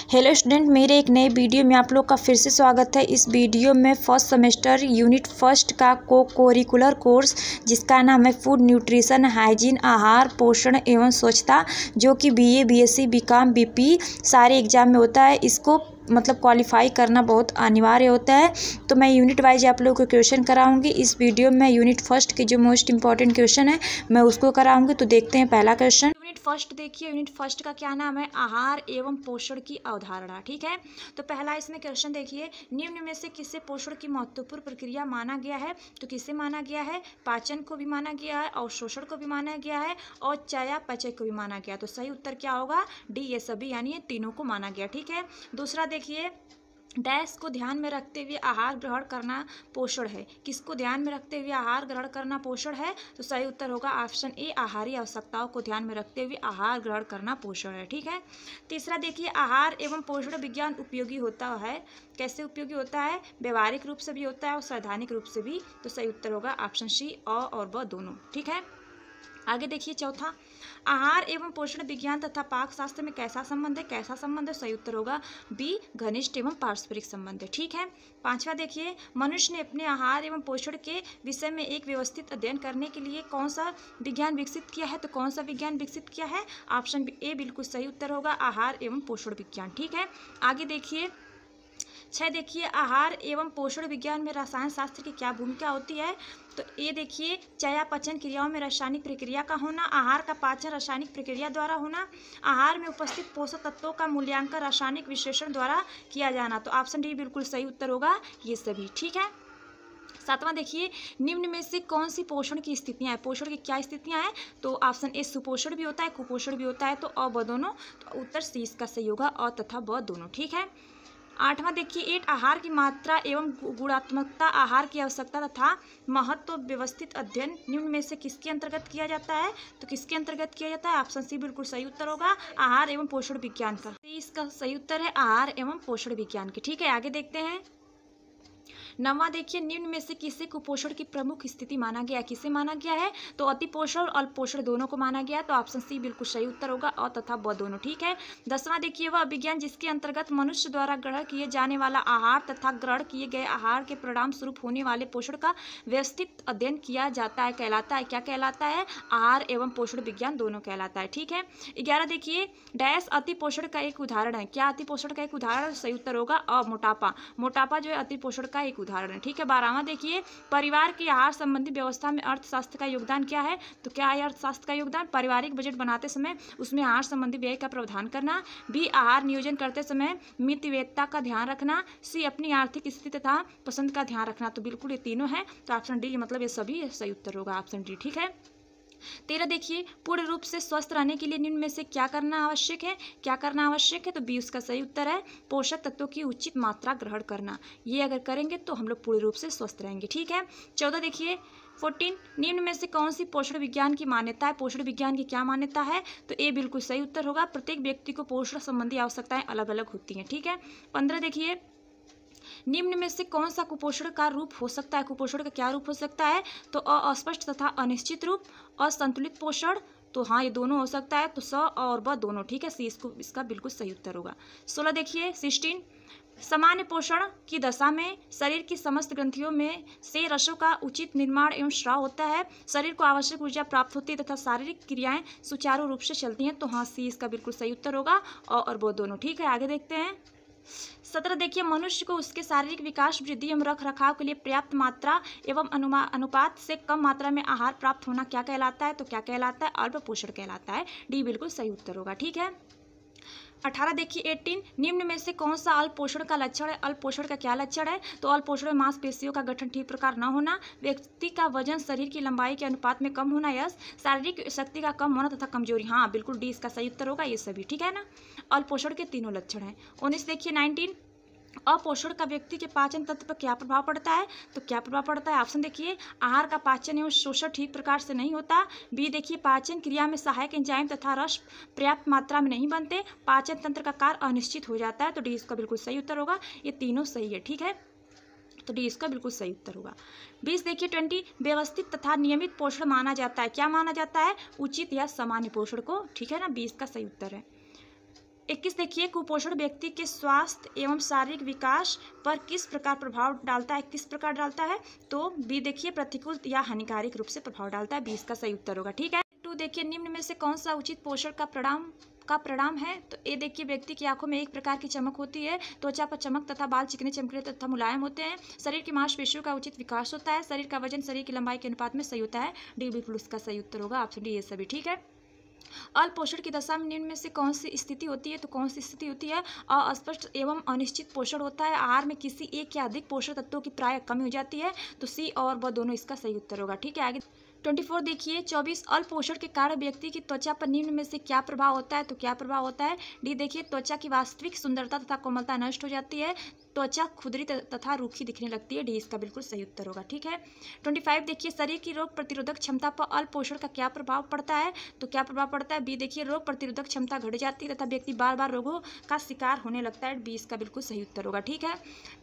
Hello student, मेरे एक नए वीडियो में आप लोग का फिर से स्वागत है। इस वीडियो में फर्स्ट सेमेस्टर यूनिट फर्स्ट का कोरिकुलर कोर्स जिसका नाम है फूड न्यूट्रिशन हाइजीन आहार पोषण एवं स्वच्छता, जो कि बीए बीएससी बीकॉम बीपी सारे एग्जाम में होता है। इसको मतलब क्वालिफाई करना बहुत अनिवार्य होता है। तो मैं यूनिट वाइज आप लोगों को क्वेश्चन कराऊंगी। इस वीडियो में यूनिट फर्स्ट के जो मोस्ट इंपॉर्टेंट क्वेश्चन है मैं उसको कराऊंगी। तो देखते हैं पहला क्वेश्चन। यूनिट फर्स्ट देखिए, यूनिट फर्स्ट का क्या नाम है? आहार एवं पोषण की अवधारणा। ठीक है, तो पहला इसमें क्वेश्चन देखिए, निम्न में से किसे पोषण की महत्वपूर्ण प्रक्रिया माना गया है? तो किसे माना गया है? पाचन को भी माना गया है, अवशोषण को भी माना गया है और चयापचय को भी माना गया। तो सही उत्तर क्या होगा? डी, ये सभी यानी ये तीनों को माना गया। ठीक है, दूसरा देखिए, डैश को ध्यान में रखते हुए आहार ग्रहण करना पोषण है। किसको ध्यान में रखते हुए आहार ग्रहण करना पोषण है? तो सही उत्तर होगा ऑप्शन ए, आहारी आवश्यकताओं को ध्यान में रखते हुए आहार ग्रहण करना पोषण है। ठीक है, तीसरा देखिए, आहार एवं पोषण विज्ञान उपयोगी होता है। कैसे उपयोगी होता है? व्यवहारिक रूप से भी होता है और सैद्धांतिक रूप से भी। तो सही उत्तर होगा ऑप्शन सी, अ और ब दोनों। ठीक है, आगे देखिए चौथा, आहार एवं पोषण विज्ञान तथा पाक शास्त्र में कैसा संबंध है? कैसा संबंध है? सही उत्तर होगा बी, घनिष्ठ एवं पारस्परिक संबंध है। ठीक है, पांचवा देखिए, मनुष्य ने अपने आहार एवं पोषण के विषय में एक व्यवस्थित अध्ययन करने के लिए कौन सा विज्ञान विकसित किया है? तो कौन सा विज्ञान विकसित किया है? ऑप्शन ए बिल्कुल सही उत्तर होगा, आहार एवं पोषण विज्ञान। ठीक है, आगे देखिए 6 देखिए, आहार एवं पोषण विज्ञान में रसायन शास्त्र की क्या भूमिका होती है? तो ये देखिए, चयापचय क्रियाओं में रासायनिक प्रक्रिया का होना, आहार का पाचन रासायनिक प्रक्रिया द्वारा होना, आहार में उपस्थित पोषक तत्वों का मूल्यांकन रासायनिक विश्लेषण द्वारा किया जाना। तो ऑप्शन डी बिल्कुल सही उत्तर होगा ये सभी। ठीक है, सातवां देखिए, निम्न में से कौन सी पोषण की स्थितियां हैं? पोषण की क्या स्थितियां हैं? तो ऑप्शन ए सुपोषण भी होता है, कुपोषण भी होता है। तो अ ब दोनों। तो उत्तर सी इसका सही होगा, अ तथा ब दोनों। ठीक है, आठवां देखिए, एक आहार की मात्रा एवं गुणात्मकता, आहार की आवश्यकता तथा महत्व व्यवस्थित अध्ययन निम्न में से किसके अंतर्गत किया जाता है? तो किसके अंतर्गत किया जाता है? ऑप्शन सी बिल्कुल सही उत्तर होगा, आहार एवं पोषण विज्ञान का। इसका सही उत्तर है आहार एवं पोषण विज्ञान के। ठीक है, आगे देखते हैं। नौवां देखिए, निम्न में से किसे कुपोषण की प्रमुख स्थिति माना गया है? किसे माना गया है? तो अति पोषण और अल्प पोषण दोनों को माना गया है। तो ऑप्शन सी बिल्कुल सही उत्तर होगा, अ तथा ब दोनों। ठीक है, 10वां देखिए, वह विज्ञान जिसके अंतर्गत मनुष्य द्वारा ग्रहण किए जाने वाला आहार तथा ग्रहण किए गए आहार के परिणाम स्वरूप होने वाले पोषण का व्यवस्थित अध्ययन किया जाता है कहलाता है। क्या कहलाता है? आहार एवं पोषण विज्ञान दोनों कहलाता है। ठीक है, 11 देखिए, डैश अति पोषण का एक उदाहरण है। क्या अति पोषण का एक उदाहरण? सही उत्तर होगा अ, मोटापा। मोटापा जो है अति पोषण का एक उदाहरण है। ठीक है, 12वां देखिए, परिवार की आहार संबंधी व्यवस्था में अर्थशास्त्र का योगदान क्या है? तो क्या है अर्थशास्त्र का योगदान? पारिवारिक बजट बनाते समय उसमें आहार संबंधी व्यय का प्रावधान करना, बी आहार नियोजन करते समय मितव्ययिता का ध्यान रखना, सी अपनी आर्थिक स्थिति तथा पसंद का ध्यान रखना। तो बिल्कुल ये तीनों है। तो ऑप्शन डी मतलब ये सभी सही उत्तर होगा, ऑप्शन डी। ठीक है, 13 देखिए, पूर्ण रूप से स्वस्थ रहने के लिए निम्न में से क्या करना आवश्यक है? क्या करना आवश्यक है? तो बी उसका सही उत्तर है, पोषक तत्वों की उचित मात्रा ग्रहण करना। ये अगर करेंगे तो हम लोग पूर्ण रूप से स्वस्थ रहेंगे। ठीक है, 14 देखिए, 14, निम्न में से कौन सी पोषण विज्ञान की मान्यता है? पोषण विज्ञान की क्या मान्यता है? तो ए बिल्कुल सही उत्तर होगा, प्रत्येक व्यक्ति को पोषण संबंधी आवश्यकताएं अलग अलग होती हैं। ठीक है, 15 देखिए, निम्न में से कौन सा कुपोषण का रूप हो सकता है? कुपोषण का क्या रूप हो सकता है? तो अस्पष्ट तथा अनिश्चित रूप, असंतुलित पोषण। तो हाँ, ये दोनों हो सकता है। तो स और ब दोनों। ठीक है, सी इसका बिल्कुल सही उत्तर होगा। 16 देखिए, 16, सामान्य पोषण की दशा में शरीर की समस्त ग्रंथियों में से रसों का उचित निर्माण एवं स्राव होता है, शरीर को आवश्यक ऊर्जा प्राप्त होती है तथा शारीरिक क्रियाएं सुचारू रूप से चलती हैं। तो हाँ, सी इसका बिल्कुल सही उत्तर होगा, और वो दोनों। ठीक है, आगे देखते हैं। 17 देखिए, मनुष्य को उसके शारीरिक विकास वृद्धि एवं रख रखाव के लिए पर्याप्त मात्रा एवं अनुपात से कम मात्रा में आहार प्राप्त होना क्या कहलाता है? तो क्या कहलाता है? अल्प पोषण कहलाता है। डी बिल्कुल सही उत्तर होगा। ठीक है, 18 देखिए, 18, निम्न में से कौन सा अल्प पोषण का लक्षण है? अल्प पोषण का क्या लक्षण है? तो अल्प पोषण में मांसपेशियों का गठन ठीक प्रकार न होना, व्यक्ति का वजन शरीर की लंबाई के अनुपात में कम होना, यस शारीरिक शक्ति का कम होना तथा कमजोरी। हाँ, बिल्कुल डी इसका सही उत्तर होगा, ये सभी। ठीक है ना, अल्प पोषण के तीनों लक्षण हैं। 19 देखिए, 19, अपोषण का व्यक्ति के पाचन तंत्र पर क्या प्रभाव पड़ता है? तो क्या प्रभाव पड़ता है? ऑप्शन देखिए, आहार का पाचन एवं शोषण ठीक प्रकार से नहीं होता, बी देखिए, पाचन क्रिया में सहायक एंजाइम तथा रस पर्याप्त मात्रा में नहीं बनते, पाचन तंत्र का कार्य अनिश्चित हो जाता है। तो डी इसका बिल्कुल सही उत्तर होगा, ये तीनों सही है। ठीक है, तो डी इसका बिल्कुल सही उत्तर होगा। 20 देखिए, 20, व्यवस्थित तथा नियमित पोषण माना जाता है। क्या माना जाता है? उचित या सामान्य पोषण को। ठीक है ना, 20 का सही उत्तर है। 21 देखिए, कुपोषण व्यक्ति के स्वास्थ्य एवं शारीरिक विकास पर किस प्रकार प्रभाव डालता है? किस प्रकार डालता है? तो बी देखिए, प्रतिकूल या हानिकारक रूप से प्रभाव डालता है। बी इसका सही उत्तर होगा। ठीक है। 2 देखिए, निम्न में से कौन सा उचित पोषण का परिणाम है? तो ए देखिए, व्यक्ति की आंखों में एक प्रकार की चमक होती है, त्वचा पर चमक तथा बाल चिकने चमकीले तथा मुलायम होते हैं, शरीर की मांसपेशियों का उचित विकास होता है, शरीर का वजन शरीर की लंबाई के अनुपात में सही होता है। डी बिल्कुल इसका सही उत्तर होगा। ऑप्शन डी ये सभी ठीक है। अल्पोषण की दशा में निम्न में से कौन सी स्थिति होती है? तो कौन सी स्थिति होती है? अस्पष्ट एवं अनिश्चित पोषण होता है, आहार में किसी एक या अधिक पोषण तत्वों की प्राय कमी हो जाती है। तो सी और व दोनों इसका सही उत्तर होगा। ठीक है। आगे 24 देखिए, 24 अल्पोषण के कारण व्यक्ति की त्वचा पर निम्न में से क्या प्रभाव होता है? तो क्या प्रभाव होता है? डी देखिए, त्वचा की वास्तविक सुंदरता तथा कोमलता नष्ट हो जाती है, त्वचा खुरदरी तथा रूखी दिखने लगती है। डी इसका बिल्कुल सही उत्तर होगा। ठीक है। 25 देखिए, शरीर की रोग प्रतिरोधक क्षमता पर अल्पोषण का क्या प्रभाव पड़ता है? तो क्या प्रभाव पड़ता है? बी देखिए, रोग प्रतिरोधक क्षमता घट जाती है तथा व्यक्ति बार बार रोगों का शिकार होने लगता है। बी इसका बिल्कुल सही उत्तर होगा। ठीक है।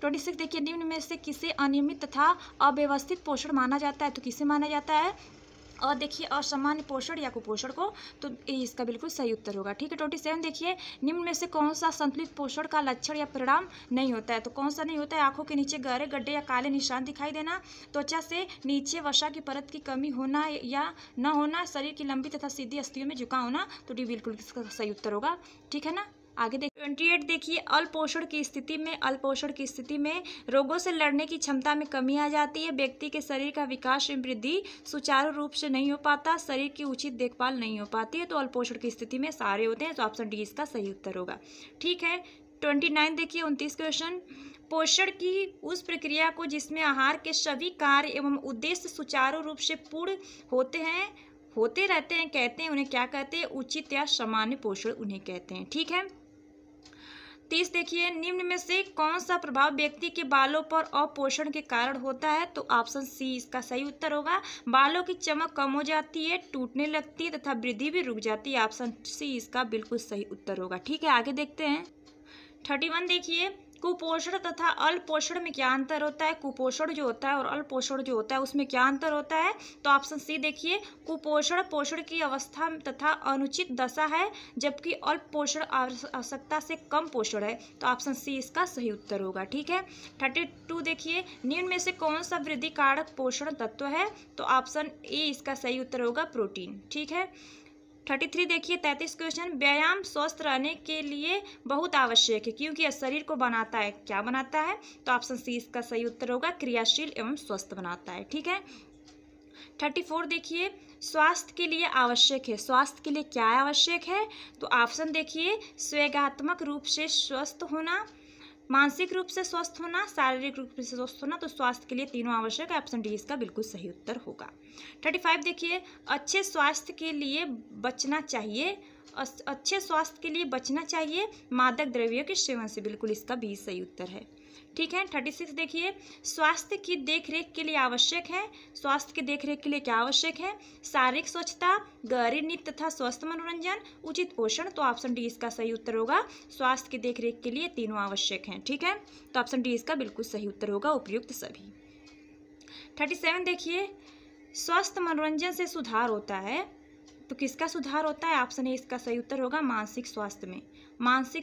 26 देखिए, निम्न में से किसे अनियमित तथा अव्यवस्थित पोषण माना जाता है? तो किसे माना जाता है? और देखिए, असामान्य पोषण या कुपोषण को। तो इसका बिल्कुल सही उत्तर होगा। ठीक है। 27 देखिए, निम्न में से कौन सा संतुलित पोषण का लक्षण या परिणाम नहीं होता है? तो कौन सा नहीं होता है? आंखों के नीचे गहरे गड्ढे या काले निशान दिखाई देना, त्वचा से नीचे वसा की परत की कमी होना या न होना, शरीर की लंबी तथा सीधी अस्थियों में झुकाव होना। तो डी बिल्कुल इसका सही उत्तर होगा। ठीक है ना। आगे देखिए, 28 देखिए, अल्पोषण की स्थिति में रोगों से लड़ने की क्षमता में कमी आ जाती है, व्यक्ति के शरीर का विकास एवं वृद्धि सुचारू रूप से नहीं हो पाता, शरीर की उचित देखभाल नहीं हो पाती है। तो अल्पोषण की स्थिति में सारे होते हैं। तो ऑप्शन डी इसका सही उत्तर होगा। ठीक है। 29 देखिए, 29 क्वेश्चन, पोषण की उस प्रक्रिया को जिसमें आहार के सभी कार्य एवं उद्देश्य सुचारू रूप से पूर्ण होते रहते हैं कहते हैं, उन्हें क्या कहते हैं? उचित या सामान्य पोषण उन्हें कहते हैं। ठीक है। 30 देखिए, निम्न में से कौन सा प्रभाव व्यक्ति के बालों पर अपोषण के कारण होता है? तो ऑप्शन सी इसका सही उत्तर होगा। बालों की चमक कम हो जाती है, टूटने लगती है तथा वृद्धि भी रुक जाती है। ऑप्शन सी इसका बिल्कुल सही उत्तर होगा। ठीक है। आगे देखते हैं। 31 देखिए, कुपोषण तथा अल्पोषण में क्या अंतर होता है? कुपोषण जो होता है और अल्पोषण जो होता है उसमें क्या अंतर होता है? तो ऑप्शन सी देखिए, कुपोषण पोषण की अवस्था तथा अनुचित दशा है, जबकि अल्पोषण आवश्यकता से कम पोषण है। तो ऑप्शन सी इसका सही उत्तर होगा। ठीक है। 32 देखिए, निम्न में से कौन सा वृद्धि कारक पोषण तत्व है? तो ऑप्शन ए इसका सही उत्तर होगा, प्रोटीन। ठीक है। 33 देखिए, 33 क्वेश्चन, व्यायाम स्वस्थ रहने के लिए बहुत आवश्यक है क्योंकि यह शरीर को बनाता है। क्या बनाता है? तो ऑप्शन सी इसका सही उत्तर होगा, क्रियाशील एवं स्वस्थ बनाता है। ठीक है। 34 देखिए, स्वास्थ्य के लिए आवश्यक है। स्वास्थ्य के लिए क्या आवश्यक है? तो ऑप्शन देखिए, स्वेगात्मक रूप से स्वस्थ होना, मानसिक रूप से स्वस्थ होना, शारीरिक रूप से स्वस्थ होना। तो स्वास्थ्य के लिए तीनों आवश्यक है। ऑप्शन डी इसका बिल्कुल सही उत्तर होगा। 35 देखिए, अच्छे स्वास्थ्य के लिए बचना चाहिए मादक द्रव्यों के सेवन से। बिल्कुल इसका भी सही उत्तर है। ठीक है। 36 देखिए, स्वास्थ्य की देखरेख के लिए आवश्यक है। स्वास्थ्य की देखरेख के लिए क्या आवश्यक है? शारीरिक स्वच्छता, गहरी नींद तथा स्वस्थ मनोरंजन, उचित पोषण। तो ऑप्शन डी इसका सही उत्तर होगा। स्वास्थ्य की देखरेख के लिए तीनों आवश्यक हैं। ठीक है। तो ऑप्शन डी इसका बिल्कुल सही उत्तर होगा, उपयुक्त सभी। 37 देखिए, स्वस्थ मनोरंजन से सुधार होता है। तो किसका सुधार होता है? ऑप्शन ए इसका सही उत्तर होगा, मानसिक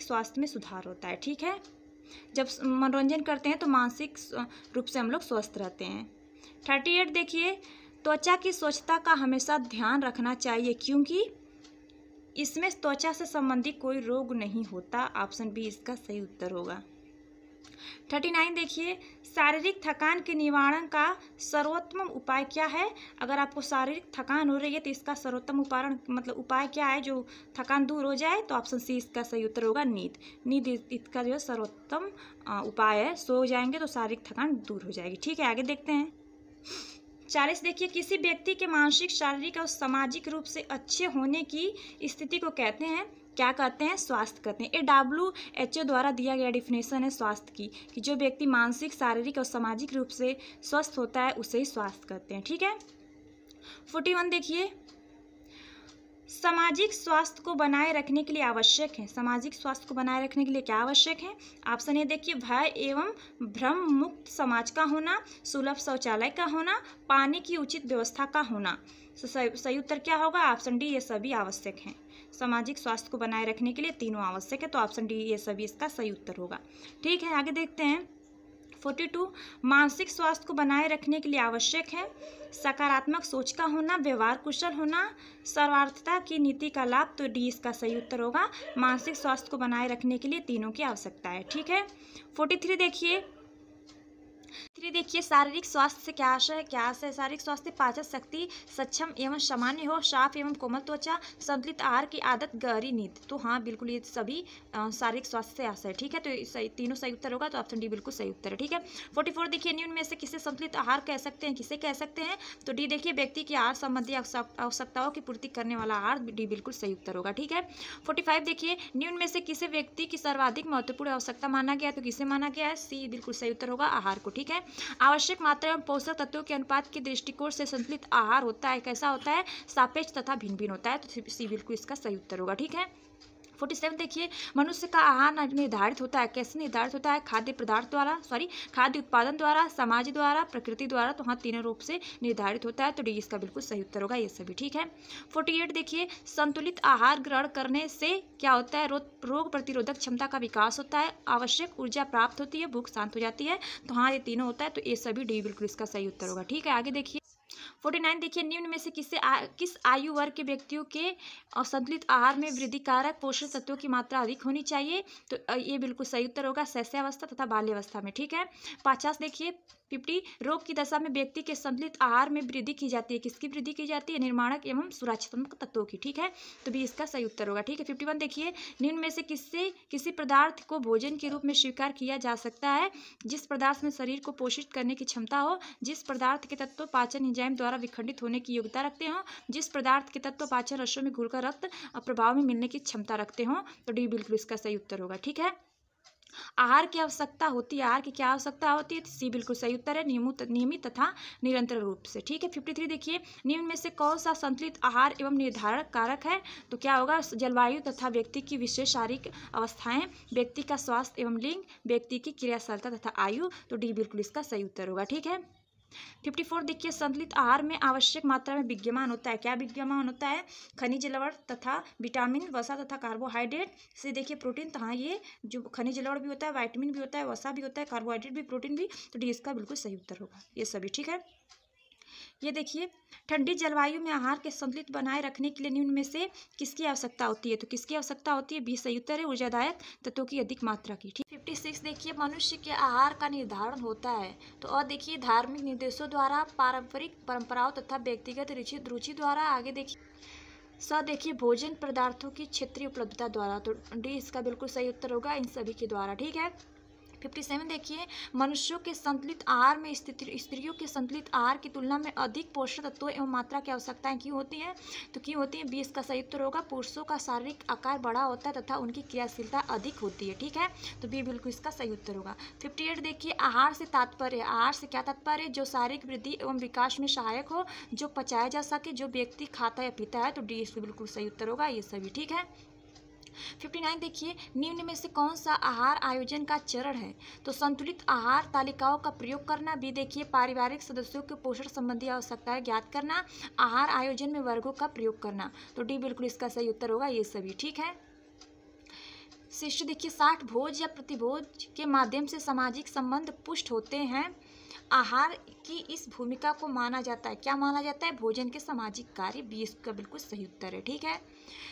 स्वास्थ्य में सुधार होता है। ठीक है। जब मनोरंजन करते हैं तो मानसिक रूप से हम लोग स्वस्थ रहते हैं। 38 देखिए, त्वचा की स्वच्छता का हमेशा ध्यान रखना चाहिए क्योंकि इसमें त्वचा से संबंधित कोई रोग नहीं होता। ऑप्शन बी इसका सही उत्तर होगा। 39 देखिए, शारीरिक थकान के निवारण का सर्वोत्तम उपाय क्या है? अगर आपको शारीरिक थकान हो रही है तो इसका सर्वोत्तम उपाय क्या है जो थकान दूर हो जाए? तो ऑप्शन सी इसका सही उत्तर होगा, नींद इसका जो है सर्वोत्तम उपाय है। सो जाएंगे तो शारीरिक थकान दूर हो जाएगी। ठीक है। आगे देखते हैं। 40 देखिए, किसी व्यक्ति के मानसिक, शारीरिक और सामाजिक रूप से अच्छे होने की स्थिति को कहते हैं, क्या कहते हैं? स्वास्थ्य कहते हैं। ये WHO द्वारा दिया गया डिफिनेशन है स्वास्थ्य की, कि जो व्यक्ति मानसिक, शारीरिक और सामाजिक रूप से स्वस्थ होता है उसे ही स्वास्थ्य कहते हैं। ठीक है। 41 देखिए, सामाजिक स्वास्थ्य को बनाए रखने के लिए आवश्यक है। सामाजिक स्वास्थ्य को बनाए रखने के लिए क्या आवश्यक है? ऑप्शन ए देखिए, भय एवं भ्रम मुक्त समाज का होना, सुलभ शौचालय का होना, पानी की उचित व्यवस्था का होना। सही उत्तर क्या होगा? ऑप्शन डी ये सभी आवश्यक हैं। सामाजिक स्वास्थ्य को बनाए रखने के लिए तीनों आवश्यक है, तो ऑप्शन डी ये सभी इसका सही उत्तर होगा। ठीक है, आगे देखते हैं 42 मानसिक स्वास्थ्य को बनाए रखने के लिए आवश्यक है सकारात्मक सोच का होना, व्यवहार कुशल होना, सर्वार्थता की नीति का लाभ, तो डी इसका सही उत्तर होगा। मानसिक स्वास्थ्य को बनाए रखने के लिए तीनों की आवश्यकता है। ठीक है, 43 देखिए शारीरिक स्वास्थ्य से क्या आशय है, क्या आशय है? शारीरिक स्वास्थ्य पाचन शक्ति सक्षम एवं सामान्य हो, साफ एवं कोमल त्वचा, संतुलित आहार की आदत, गहरी नींद। तो हाँ बिल्कुल ये सभी शारीरिक स्वास्थ्य से आशय है। ठीक है, तो सही तीनों सही उत्तर होगा, तो ऑप्शन डी बिल्कुल सही उत्तर है। ठीक है, 44 देखिए निम्न में से किसे संतुलित आहार कह सकते हैं, किसे कह सकते हैं? तो डी देखिए व्यक्ति की आहार संबंधी आवश्यकताओं की पूर्ति करने वाला आहार, डी बिल्कुल सही उत्तर होगा। ठीक है, 45 देखिए निम्न में से किसे व्यक्ति की सर्वाधिक महत्वपूर्ण आवश्यकता माना गया है, तो किसे माना गया है? सी बिल्कुल सही उत्तर होगा, आहार को। ठीक है, आवश्यक मात्रा एवं पोषक तत्वों के अनुपात के दृष्टिकोण से संतुलित आहार होता है, कैसा होता है? सापेक्ष तथा भिन्न भिन्न होता है, तो सी बिल्कुल इसका सही उत्तर होगा। ठीक है, 47 देखिए मनुष्य का आहार निर्धारित होता है, कैसे निर्धारित होता है? खाद्य उत्पादन द्वारा, समाज द्वारा, प्रकृति द्वारा, तो हाँ तीनों रूप से निर्धारित होता है, तो डी इसका बिल्कुल सही उत्तर होगा, ये सभी। ठीक है, 48 देखिए संतुलित आहार ग्रहण करने से क्या होता है? रोग प्रतिरोधक क्षमता का विकास होता है, आवश्यक ऊर्जा प्राप्त होती है, भूख शांत हो जाती है, तो हाँ ये तीनों होता है, तो ये सभी डी बिल्कुल इसका सही उत्तर होगा। ठीक है, आगे देखिए 49 देखिए निम्न में से किस आयु वर्ग के व्यक्तियों के संतुलित आहार में वृद्धि कारक पोषक तत्वों की मात्रा अधिक होनी चाहिए, तो ये बिल्कुल सही उत्तर होगा शैशवावस्था तथा बाल्यावस्था में। ठीक है, 50 देखिए 50 रोग की दशा में व्यक्ति के संतुलित आहार में वृद्धि की जाती है, किसकी वृद्धि की जाती है? निर्माणक एवं सुरक्षात्मक तत्वों की। ठीक है, तो भी इसका सही उत्तर होगा। ठीक है, 51 देखिए निम्न में से किसी पदार्थ को भोजन के रूप में स्वीकार किया जा सकता है जिस पदार्थ में शरीर को पोषित करने की क्षमता हो, जिस पदार्थ के तत्व पाचन एंजाइम द्वारा विखंडित होने की योग्यता रखते हों, जिस पदार्थ के तत्व पाचन रसों में घुलकर रक्त प्रभाव में मिलने की क्षमता रखते हों, तो डी बिल्कुल इसका सही उत्तर होगा। ठीक है, आहार की आवश्यकता होती है, आहार की क्या आवश्यकता होती है? तो सी बिल्कुल सही उत्तर है, नियमित तथा निरंतर रूप से। ठीक है, 53 देखिए निम्न में से कौन सा संतुलित आहार एवं निर्धारण कारक है, तो क्या होगा? जलवायु तथा व्यक्ति की विशेष शारीरिक अवस्थाएं, व्यक्ति का स्वास्थ्य एवं लिंग, व्यक्ति की क्रियाशीलता तथा आयु, तो डी बिल्कुल इसका सही उत्तर होगा। ठीक है, 54 देखिए संतुलित आहार में आवश्यक मात्रा में विद्यमान होता है, क्या विद्यमान होता है? खनिज लवण तथा विटामिन, वसा तथा कार्बोहाइड्रेट से देखिए प्रोटीन, तो हाँ ये जो खनिज लवण भी होता है, विटामिन भी होता है, वसा भी होता है, कार्बोहाइड्रेट भी, प्रोटीन भी, तो डी इसका बिल्कुल सही उत्तर होगा, ये सभी। ठीक है, ये देखिए ठंडी जलवायु में आहार के संतुलित बनाए रखने के लिए निम्न में से किसकी आवश्यकता होती है, तो किसकी आवश्यकता होती है? बी सही उत्तर है, ऊर्जादायक तत्वों की अधिक मात्रा की। ठीक, 56 देखिए मनुष्य के आहार का निर्धारण होता है, तो और देखिए धार्मिक निर्देशों द्वारा, पारंपरिक परंपराओं तथा व्यक्तिगत रुचि द्वारा, आगे देखिए देखिए भोजन पदार्थों की क्षेत्रीय उपलब्धता द्वारा, तो डी इसका बिल्कुल सही उत्तर होगा, इन सभी के द्वारा। ठीक है, 57 देखिए मनुष्यों के संतुलित आहार में स्त्रियों के संतुलित आहार की तुलना में अधिक पोषक तत्वों एवं मात्रा की आवश्यकताएं क्यों होती हैं, तो क्यों होती हैं? 20 का सही उत्तर होगा, पुरुषों का शारीरिक आकार बड़ा होता है तथा उनकी क्रियाशीलता अधिक होती है। ठीक है, तो बी बिल्कुल इसका सही उत्तर होगा। 58 देखिए आहार से तात्पर्य, आहार से क्या तात्पर्य? जो शारीरिक वृद्धि एवं विकास में सहायक हो, जो पचाया जा सके, जो व्यक्ति खाता या पीता है, तो डी इसका बिल्कुल सही उत्तर होगा, ये सभी। ठीक है, 59 देखिए निम्न में से कौन सा आहार आयोजन का चरण है, तो संतुलित आहार तालिकाओं का प्रयोग करना, भी देखिए पारिवारिक सदस्यों के पोषण संबंधी आवश्यकताएं ज्ञात करना, आहार आयोजन में वर्गों का प्रयोग करना, तो डी बिल्कुल इसका सही उत्तर होगा, ये सभी। ठीक है, शिष्ट देखिए 60 भोज या प्रतिभोज के माध्यम से सामाजिक संबंध पुष्ट होते हैं, आहार की इस भूमिका को माना जाता है, क्या माना जाता है? भोजन के सामाजिक कार्य, 20 का बिल्कुल सही उत्तर है। ठीक है,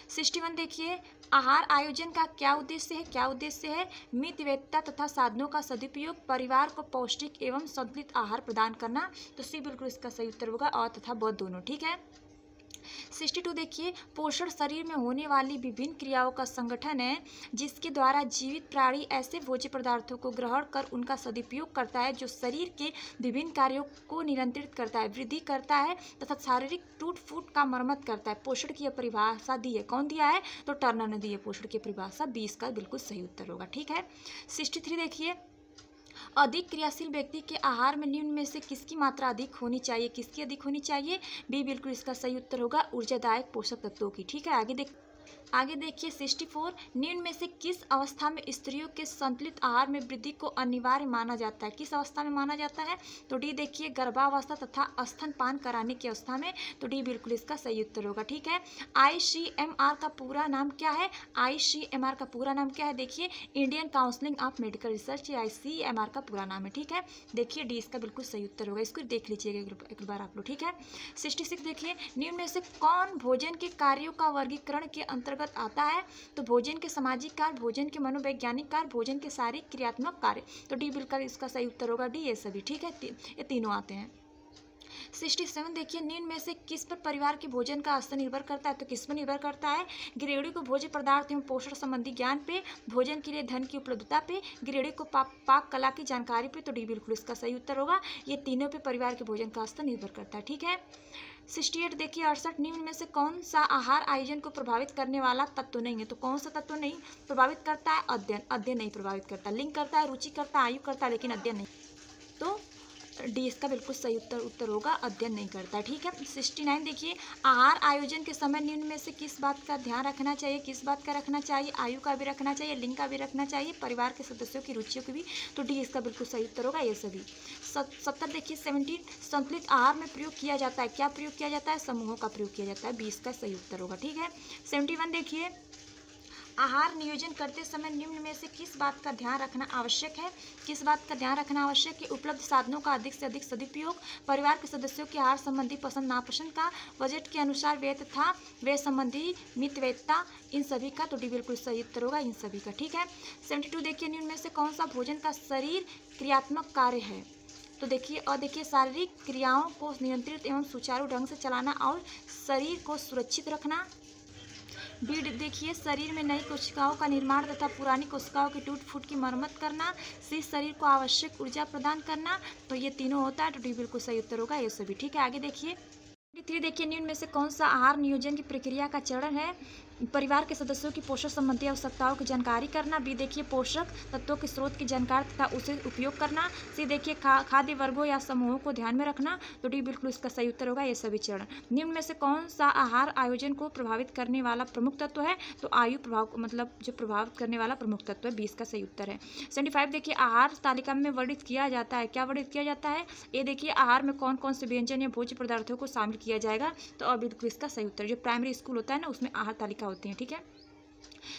61 देखिए आहार आयोजन का क्या उद्देश्य है, क्या उद्देश्य है? मित वैधता तथा साधनों का सदुपयोग, परिवार को पौष्टिक एवं संतुलित आहार प्रदान करना, तो सी बिल्कुल इसका सही उत्तर होगा, और तथा ब दोनों। ठीक है, 62 देखिए पोषण शरीर में होने वाली विभिन्न क्रियाओं का संगठन है, जिसके द्वारा जीवित प्राणी ऐसे भोज्य पदार्थों को ग्रहण कर उनका सदुपयोग करता है जो शरीर के विभिन्न कार्यों को नियंत्रित करता है, वृद्धि करता है तथा शारीरिक टूट फूट का मरम्मत करता है। पोषण की परिभाषा दी है, कौन दिया है? तो टर्नर ने दी है पोषण की परिभाषा, 20 का बिल्कुल सही उत्तर होगा। ठीक है, 63 देखिए अधिक क्रियाशील व्यक्ति के आहार में निम्न में से किसकी मात्रा अधिक होनी चाहिए, किसकी अधिक होनी चाहिए? बी बिल्कुल इसका सही उत्तर होगा, ऊर्जादायक पोषक तत्वों की। ठीक है, आगे आगे देखिए 64, निम्न में से किस अवस्था में स्त्रियों के संतुलित आहार में वृद्धि को अनिवार्य माना जाता है? किस अवस्था में माना जाता है? तो डी देखिए गर्भावस्था तथा स्तनपान कराने की अवस्था में। तो डी बिल्कुल इसका सही उत्तर होगा। ठीक है, ICMR का पूरा नाम क्या है? ICMR का पूरा नाम क्या है? देखिए Indian counselling of medical research, ICMR का पूरा नाम है। ठीक है, देखिए डी इसका बिल्कुल सही उत्तर होगा। इसको देख लीजिएगा एक बार आप लोग। ठीक है, 66 देखिए, निम्न में से कौन भोजन के कार्यों का वर्गीकरण के अंतर्गत आता है? तो भोजन के सामाजिक कार्य, भोजन के मनोवैज्ञानिक कार्य, भोजन के शारीरिक क्रियात्मक कार्य। तो डी बिल्कुल इसका सही उत्तर होगा डी, ये सभी। ठीक है, ये तीनों आते हैं। 67 देखिए, निम्न में से किस पर परिवार के भोजन का स्तर निर्भर करता है? तो किस पर निर्भर करता है? गृहिणी को भोज्य पदार्थ एवं पोषण संबंधी ज्ञान पे, भोजन के लिए धन की उपलब्धता पे, गृहिणी को पाक कला की जानकारी पे। तो डी बिल्कुल इसका सही उत्तर होगा। ये तीनों पे परिवार के भोजन का स्तर निर्भर करता है। ठीक है, 68 देखिए, 68, निम्न में से कौन सा आहार आयोजन को प्रभावित करने वाला तत्व नहीं है? तो कौन सा तत्व नहीं प्रभावित करता है? अध्ययन। अध्ययन नहीं प्रभावित करता, लिंग करता है, रुचि करता है, आयु करता है, लेकिन अध्ययन नहीं। तो डी इसका बिल्कुल सही उत्तर होगा, अध्ययन नहीं करता। ठीक है, 69 देखिए, आहार आयोजन के समय निम्न में से किस बात का ध्यान रखना चाहिए? किस बात का रखना चाहिए? आयु का भी रखना चाहिए, लिंग का भी रखना चाहिए, परिवार के सदस्यों की रुचियों की भी। तो डी इसका बिल्कुल सही उत्तर होगा, ये सभी। 70 देखिए, 17, संतुलित आहार में प्रयोग किया जाता है। क्या प्रयोग किया जाता है? समूहों का प्रयोग किया जाता है। 20 का सही उत्तर होगा। ठीक है, 71 देखिए, आहार नियोजन करते समय निम्न में से किस बात का ध्यान रखना आवश्यक है? किस बात का ध्यान रखना आवश्यक है? उपलब्ध साधनों का अधिक से अधिक सदुपयोग, परिवार के सदस्यों के आहार संबंधी पसंद नापसंद का, बजट के अनुसार व्यय तथा व्यय संबंधी मितव्ययिता, इन सभी का। तो डी बिल्कुल सही उत्तर होगा, इन सभी का। ठीक है, 72 देखिए, निम्न में से कौन सा भोजन का शरीर क्रियात्मक कार्य है? तो देखिए, और देखिए शारीरिक क्रियाओं को नियंत्रित एवं सुचारू ढंग से चलाना और शरीर को सुरक्षित रखना। बी देखिए, शरीर में नई कोशिकाओं का निर्माण तथा पुरानी कोशिकाओं की टूट फूट की मरम्मत करना। सी, शरीर को आवश्यक ऊर्जा प्रदान करना। तो ये तीनों होता है। तो डी बिल्कुल सही उत्तर होगा, ये सभी। ठीक है, आगे देखिए 3 देखिए, निम्न में से कौन सा आहार नियोजन की प्रक्रिया का चरण है? परिवार के सदस्यों की पोषण संबंधी आवश्यकताओं की जानकारी करना। बी देखिए, पोषक तत्वों के स्रोत की जानकारी तथा उसे उपयोग करना। सी देखिए, खाद्य वर्गों या समूहों को ध्यान में रखना। तो डी बिल्कुल इसका सही उत्तर होगा, ये सभी चरण। निम्न में से कौन सा आहार आयोजन को प्रभावित करने वाला प्रमुख तत्व है? तो आयु प्रभाव, मतलब जो प्रभावित करने वाला प्रमुख तत्व है। 20 का सही उत्तर है। 75 देखिए, आहार तालिका में वर्णित किया जाता है। क्या वर्णित किया जाता है? ये देखिए, आहार में कौन कौन से व्यंजन या भोज्य पदार्थों को शामिल किया जाएगा। तो अब बिल्कुल इसका सही उत्तर, जो प्राइमरी स्कूल होता है ना, उसमें आहार तालिका होती है। ठीक है,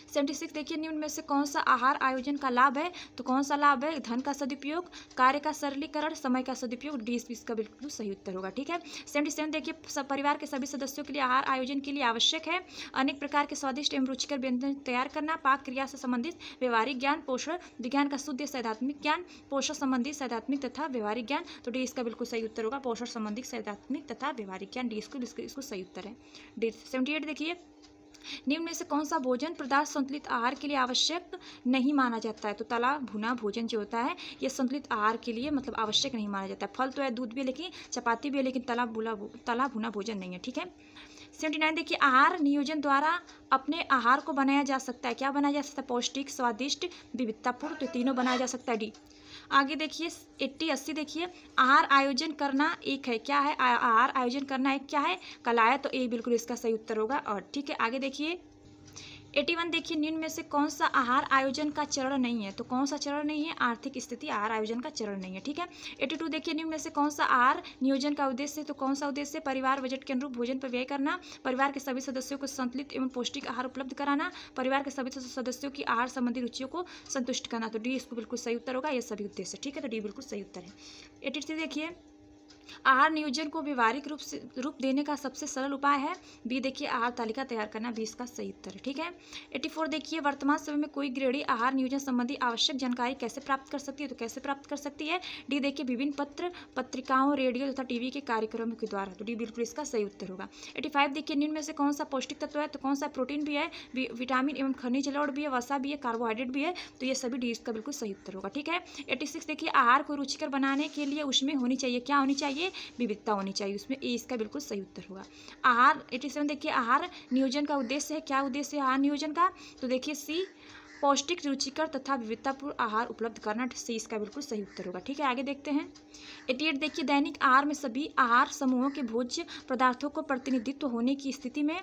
76 देखिए, निम्न में से कौन सा आहार आयोजन का लाभ है? तो कौन सा लाभ है? धन का सदुपयोग, कार्य का सरलीकरण, समय का सदुपयोग। डी इसका बिल्कुल सही उत्तर होगा। ठीक है, 77 देखिए, परिवार के सभी सदस्यों के लिए आहार आयोजन के लिए आवश्यक है अनेक प्रकार के स्वादिष्ट एवं रुचिकर व्यंजन तैयार करना, पाक क्रिया से संबंधित व्यवहारिक ज्ञान, पोषण विज्ञान का शुद्ध सैद्धांतिक ज्ञान, पोषण संबंधी सैद्धांतिक तथा व्यवहारिक ज्ञान। तो डी इसका बिल्कुल सही उत्तर होगा, पोषण संबंधी सैद्धांतिक तथा व्यवहारिक ज्ञान। डी इसको सही उत्तर है। डी 78 देखिए, निम्न में से कौन सा भोजन पदार्थ संतुलित आहार के लिए आवश्यक नहीं माना जाता है? तो तला भुना भोजन जो होता है, ये संतुलित आहार के लिए मतलब आवश्यक नहीं माना जाता है। फल तो है, दूध भी है, लेकिन चपाती भी है, लेकिन तला भुना भोजन नहीं है। ठीक है, 79 देखिए, आहार नियोजन द्वारा अपने आहार को बनाया जा सकता है। क्या बनाया जा सकता है? पौष्टिक, स्वादिष्ट, विविधतापूर्ण। तो तीनों बनाया जा सकता है। डी। आगे देखिए 80 देखिए, आहार आयोजन करना एक है। क्या है? आहार आयोजन करना एक क्या है? कला है। तो ए बिल्कुल इसका सही उत्तर होगा। और ठीक है, आगे देखिए 81 देखिए, निम्न में से कौन सा आहार आयोजन का चरण नहीं है? तो कौन सा चरण नहीं है? आर्थिक स्थिति आहार आयोजन का चरण नहीं है। ठीक है, 82 देखिए, निम्न में से कौन सा आहार नियोजन का उद्देश्य है? तो कौन सा उद्देश्य? परिवार बजट के अनुरूप भोजन पर व्यय करना, परिवार के सभी सदस्यों को संतुलित एवं पौष्टिक आहार उपलब्ध कराना, परिवार के सभी सदस्यों की आहार संबंधी रुचियों को संतुष्ट करना। तो डी इसको बिल्कुल सही उत्तर होगा, ये सभी उद्देश्य। ठीक है, तो डी बिल्कुल सही उत्तर है। 83 देखिए, आहार नियोजन को व्यवहारिक रूप देने का सबसे सरल उपाय है। बी देखिए, आहार तालिका तैयार करना। 20 का सही उत्तर है। ठीक है, 84 देखिए, वर्तमान समय में कोई गृहिणी आहार नियोजन संबंधी आवश्यक जानकारी कैसे प्राप्त कर सकती है? तो कैसे प्राप्त कर सकती है? डी देखिए, विभिन्न पत्र पत्रिकाओं, रेडियो तथा टीवी के कार्यक्रमों के द्वारा। तो डी बिल्कुल इसका सही उत्तर होगा। 85 देखिए, निम्न में से कौन सा पौष्टिक तत्व है? तो कौन सा? प्रोटीन भी है, विटामिन एवं खनिज लवण भी है, वसा भी है, कार्बोहाइड्रेट भी है। तो ये सभी डी इसका बिल्कुल सही उत्तर होगा। ठीक है, 86 देखिए, आहार को रुचिकर बनाने के लिए उसमें होनी चाहिए, क्या होनी चाहिए? विविधता होनी चाहिए। उसमें ए इसका बिल्कुल सही उत्तर होगा। आहार 87 देखिए, आहार नियोजन का उद्देश्य है। क्या उद्देश्य है आहार नियोजन का? तो देखिए सी, पौष्टिक, रुचिकर तथा विविधतापूर्ण आहार उपलब्ध करना, सी इसका बिल्कुल सही उत्तर होगा। ठीक है, आगे देखते हैं 88 देखिए, दैनिक आहार में सभी आहार समूहों के भोज्य पदार्थों को प्रतिनिधित्व होने की स्थिति में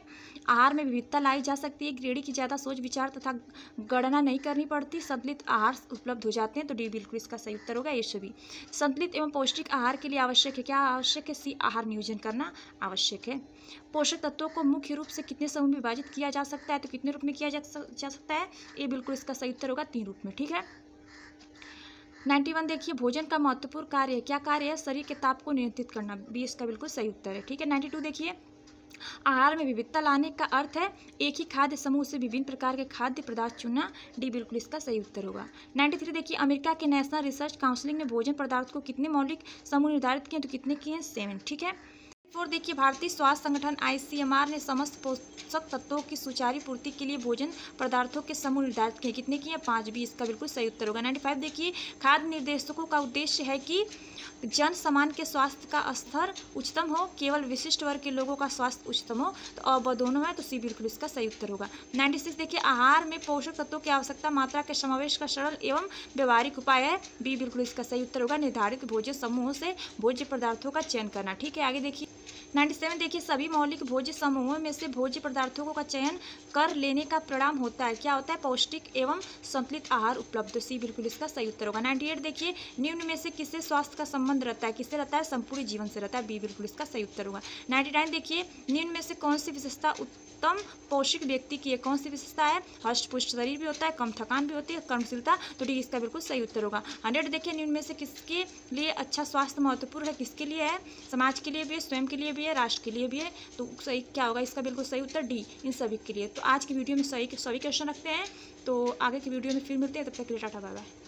आहार में विविधता लाई जा सकती है। गृहिणी की ज़्यादा सोच विचार तथा गणना नहीं करनी पड़ती, संतुलित आहार उपलब्ध हो जाते हैं, तो डी बिल्कुल इसका सही उत्तर होगा। ये सभी संतुलित एवं पौष्टिक आहार के लिए आवश्यक है, क्या आवश्यक है, सी आहार नियोजन करना आवश्यक है। पोषक तत्वों को मुख्य रूप से कितने समूह में विभाजित किया जा सकता है, तो कितने रूप में किया जा सकता है, ये बिल्कुल इसका सही उत्तर होगा 3 रूप में। ठीक है, 91 देखिए, भोजन का महत्वपूर्ण कार्य है, क्या कार्य है, शरीर के ताप को नियंत्रित करना, बी इसका बिल्कुल सही उत्तर है। ठीक है, 92 देखिए, आहार में विविधता लाने का अर्थ है एक ही खाद्य समूह से विभिन्न प्रकार के खाद्य पदार्थ चुनना, डी बिल्कुल इसका सही उत्तर होगा। 93 देखिए, अमेरिका के नेशनल रिसर्च काउंसिल ने भोजन पदार्थ को कितने मौलिक समूह निर्धारित किए, तो कितने किए हैं, 7। ठीक है, 4 देखिए, भारतीय स्वास्थ्य संगठन ICMR ने समस्त पोषक तत्वों की सुचारू पूर्ति के लिए भोजन पदार्थों के समूह निर्धारित किए, कितने किए, 5, भी इसका बिल्कुल सही उत्तर होगा। 95 देखिए, खाद्य निर्देशकों का उद्देश्य है कि जन सामान्य के स्वास्थ्य का स्तर उच्चतम हो, केवल विशिष्ट वर्ग के लोगों का स्वास्थ्य उच्चतम हो, तो अब दोनों है, तो सी बिल्कुल इसका सही उत्तर होगा। 96 देखिए, आहार में पोषक तत्वों की आवश्यकता मात्रा के समावेश का सरल एवं व्यवहारिक उपाय है, बी बिल्कुल इसका सही उत्तर होगा। निर्धारित भोज्य समूहों से भोज्य पदार्थों का चयन करना। ठीक है, आगे देखिए 97 देखिए, सभी मौलिक भोज्य समूहों में से भोज्य पदार्थों का चयन कर लेने का परिणाम होता है, क्या होता है, पौष्टिक एवं संतुलित आहार उपलब्ध, सी बिल्कुल इसका सही उत्तर होगा। 98 देखिए, निम्न में से किससे स्वास्थ्य का संबंध रहता है, किससे रहता है, संपूर्ण जीवन से रहता है, बी बिल्कुल इसका सही उत्तर होगा। 99 देखिए, निम्न में से कौन सी विशेषता उत्तम पौष्टिक व्यक्ति की है, कौन सी विशेषता है, हष्ट पुष्ट शरीर भी होता है, कम थकान भी होती है, कर्मशीलता, तो डी इसका बिल्कुल सही उत्तर होगा। 100 देखिए, निम्न में से किसके लिए अच्छा स्वास्थ्य महत्वपूर्ण है, किसके लिए है, समाज के लिए भी है, स्वयं के लिए भी है, राष्ट्र के लिए भी है, तो सही क्या होगा, इसका बिल्कुल सही उत्तर डी, इन सभी के लिए। तो आज की वीडियो में सभी क्वेश्चन रखते हैं, तो आगे की वीडियो में फिर मिलते हैं, तब तक के लिए टाटा बाय बाय।